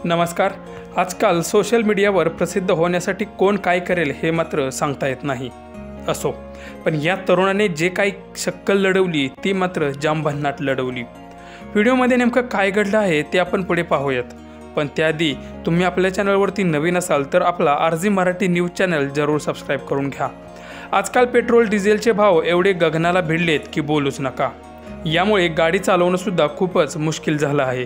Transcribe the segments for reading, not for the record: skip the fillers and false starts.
नमस्कार। आजकाल सोशल मीडियावर प्रसिद्ध होण्यासाठी कोण काय करेल हे मात्र सांगता येत नाही। असो, पण या तरुणाने जे काही शक्कल लढवली ती मात्र जाम भन्नाट लढवली। व्हिडिओमध्ये नेमकं काय घडलं आहे ते आपण पुढे पाहूयात, पण त्याआधी तुम्ही आपल्या चॅनलवरती नवीन असाल तर आपला RG मराठी न्यूज चॅनल जरूर सबस्क्राईब करून घ्या। आजकाल पेट्रोल डिझेलचे भाव एवढे गगनाला भिडलेत की बोलूच नका। यामुळे गाडी चालवणं सुद्धा खूपच मुश्किल झालं आहे।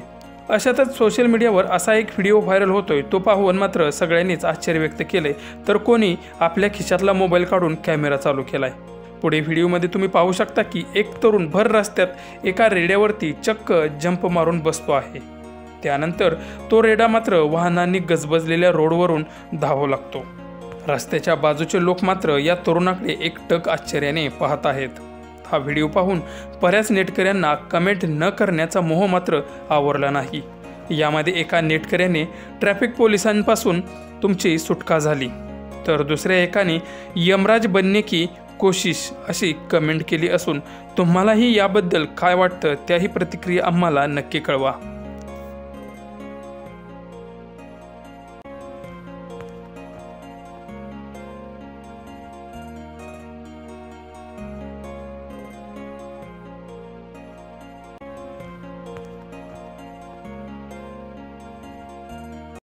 अशातच सोशल मीडियावर असा एक व्हिडिओ व्हायरल होतोय, तो पाहून मात्र सगळ्यांनीच आश्चर्य व्यक्त केले, तर कोणी आपल्या खिशातला मोबाईल काढून कॅमेरा चालू केलाय। पुढे व्हिडिओमध्ये तुम्ही पाहू शकता की एक तरुण भर रस्त्यात एका रेड्यावरती चक्क जंप मारून बसतो आहे। त्यानंतर तो रेडा मात्र वाहनांनी गजबजलेल्या रोडवरून धावू लागतो। रस्त्याच्या बाजूचे लोक मात्र या तरुणाकडे एकटक आश्चर्याने पाहत आहेत। हा व्हिडिओ पाहून बऱ्याच नेटकऱ्यांना कमेंट न करण्याचा मोह मात्र आवरला नाही। यामध्ये एका नेटकऱ्याने ट्रॅफिक पोलिसांपासून तुमची सुटका झाली, तर दुसऱ्या एकाने यमराज बनने की कोशिश अशी कमेंट केली असून तुम्हालाही याबद्दल काय वाटतं त्याही प्रतिक्रिया आम्हाला नक्की कळवा।